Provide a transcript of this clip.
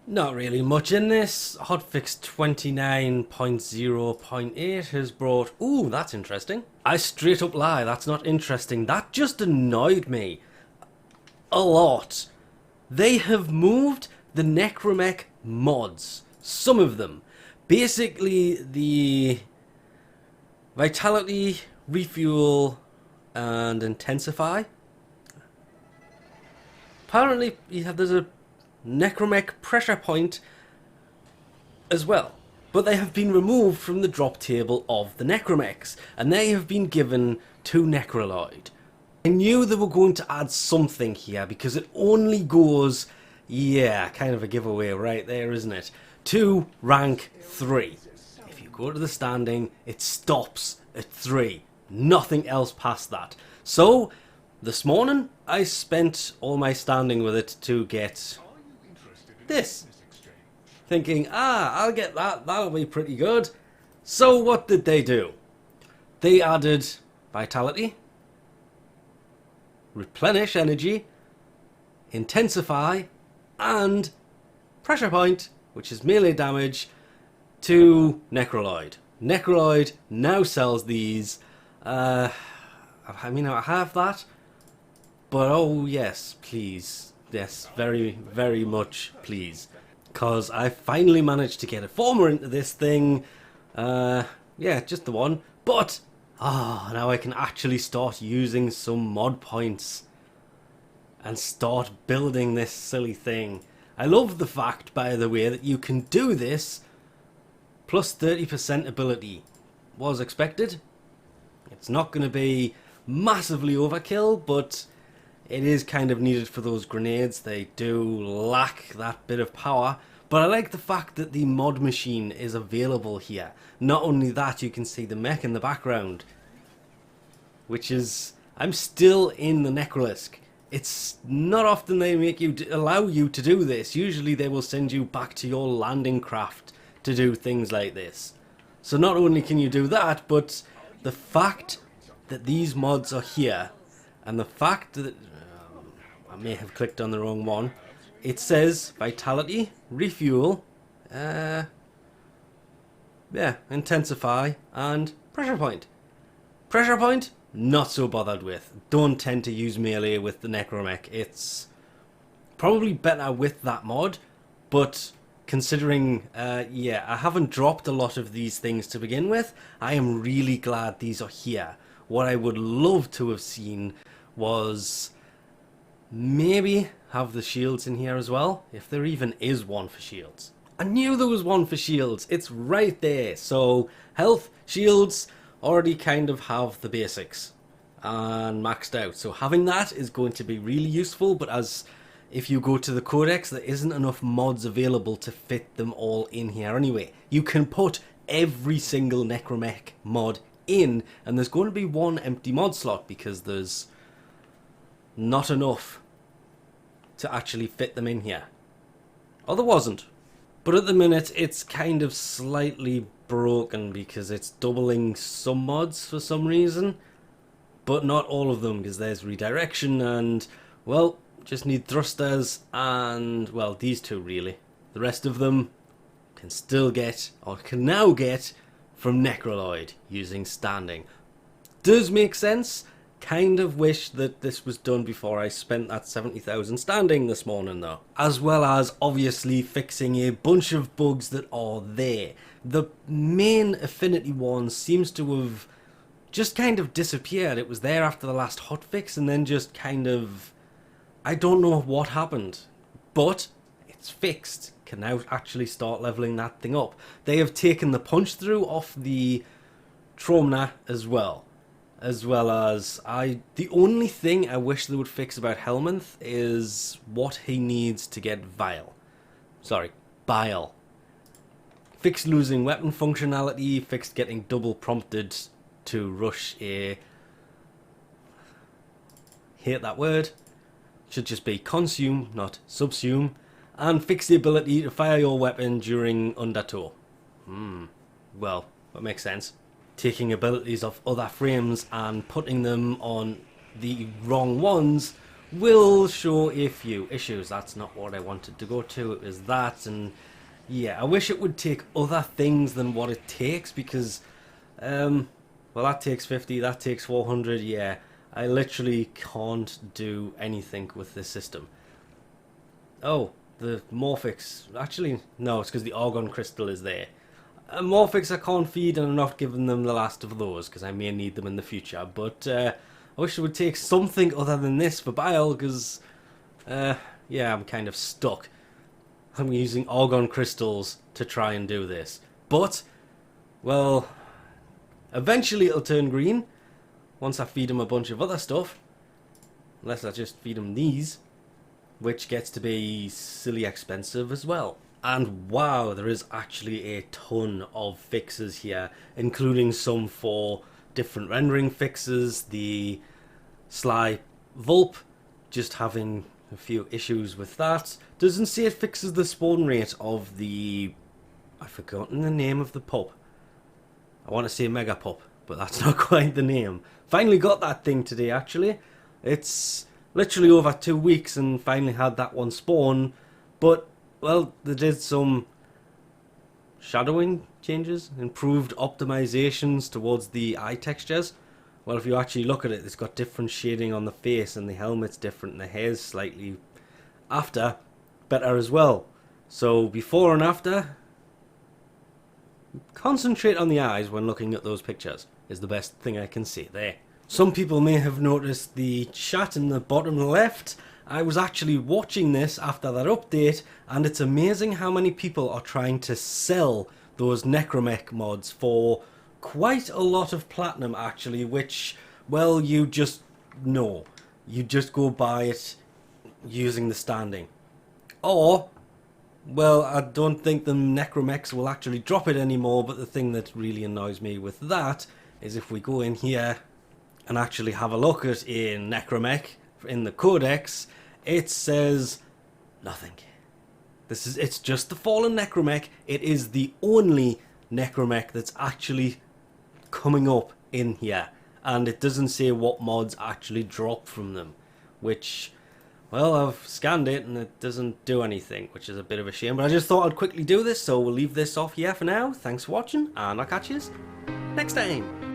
Not really much in this. Hotfix 29.0.8 has brought... Ooh, that's interesting. I straight up lie, that's not interesting. That just annoyed me a lot. They have moved the Necramech mods. Some of them. Basically, the Vitality, Refuel, and Intensify. Apparently, there's a Necramech pressure point as well, but they have been removed from the drop table of the Necramechs, and they have been given to Necroloid. I knew they were going to add something here because it only goes, yeah, kind of a giveaway right there, isn't it, to rank 3. If you go to the standing, it stops at 3. Nothing else past that. So, this morning, I spent all my standing with it to get this. Thinking, I'll get that, that'll be pretty good. So what did they do? They added Vitality, Replenish Energy, Intensify, and Pressure Point, which is melee damage, to Necroloid. Necroloid now sells these. I mean, I have that, but oh yes, please. Yes, very, very much please. Because I finally managed to get a former into this thing. Yeah, just the one. But, now I can actually start using some mod points. And start building this silly thing. I love the fact, by the way, that you can do this plus 30% ability. Was expected. It's not going to be massively overkill, but it is kind of needed for those grenades. They do lack that bit of power. But I like the fact that the mod machine is available here. Not only that, you can see the mech in the background. Which is... I'm still in the Necrolisk. It's not often they make you allow you to do this. Usually they will send you back to your landing craft to do things like this. So not only can you do that, but the fact that these mods are here, and the fact that... I may have clicked on the wrong one. It says Vitality, Refuel, Intensify, and Pressure Point. Pressure Point, not so bothered with. Don't tend to use melee with the Necramech. It's probably better with that mod, but considering, yeah, I haven't dropped a lot of these things to begin with, I am really glad these are here. What I would love to have seen was maybe have the shields in here as well, if there even is one for shields. I knew there was one for shields, it's right there. So health, shields already kind of have the basics and maxed out, so having that is going to be really useful. But as if you go to the codex, there isn't enough mods available to fit them all in here anyway. You can put every single Necramech mod in, and there's going to be one empty mod slot because there's not enough to actually fit them in here. Or there wasn't. But at the minute it's kind of slightly broken because it's doubling some mods for some reason, but not all of them, because there's redirection and, well, just need thrusters and, well, these two really. The rest of them can still get, or can now get, from Necroloid using standing. Does make sense. Kind of wish that this was done before I spent that 70,000 standing this morning though. As well as obviously fixing a bunch of bugs that are there. The main affinity one seems to have just kind of disappeared. It was there after the last hotfix and then just kind of... I don't know what happened. But it's fixed. Can now actually start leveling that thing up. They have taken the punch through off the Tromna as well. As well as, the only thing I wish they would fix about Helminth is what he needs to get Bile. Fixed losing weapon functionality, fixed getting double prompted to rush a... hate that word. Should just be consume, not subsume. And fix the ability to fire your weapon during undertow. Well, that makes sense. Taking abilities of other frames and putting them on the wrong ones will show a few issues. That's not what I wanted to go to. It was that, and yeah, I wish it would take other things than what it takes, because well, that takes 50, that takes 400. Yeah, I literally can't do anything with this system. Oh, the Morphix. Actually, no, it's because the Argon Crystal is there. Morphix I can't feed, and I'm not giving them the last of those because I may need them in the future. But I wish it would take something other than this for Bile, because yeah, I'm kind of stuck. I'm using Argon Crystals to try and do this. But, well, eventually it'll turn green once I feed him a bunch of other stuff. Unless I just feed him these, which gets to be silly expensive as well. And wow, there is actually a ton of fixes here, including some for different rendering fixes. The Sly Vulp, just having a few issues with that. Doesn't say it fixes the spawn rate of the... I've forgotten the name of the pup. I want to say Mega Pup, but that's not quite the name. Finally got that thing today, actually. It's literally over 2 weeks and finally had that one spawn. But, well, they did some shadowing changes, improved optimizations towards the eye textures. Well, if you actually look at it, it's got different shading on the face, and the helmet's different, and the hair's slightly after better as well. So before and after, concentrate on the eyes when looking at those pictures is the best thing I can say there. Some people may have noticed the chat in the bottom left. I was actually watching this after that update, and it's amazing how many people are trying to sell those Necramech mods for quite a lot of platinum, actually, which, well, you just know. You just go buy it using the standing. Or, well, I don't think the Necramechs will actually drop it anymore, but the thing that really annoys me with that is if we go in here and actually have a look at a Necramech in the codex, it says nothing. It's just the fallen Necramech. It is the only Necramech that's actually coming up in here, and it doesn't say what mods actually drop from them, which, well, I've scanned it and it doesn't do anything, which is a bit of a shame, but I just thought I'd quickly do this, so we'll leave this off here for now. Thanks for watching, and I'll catch you next time.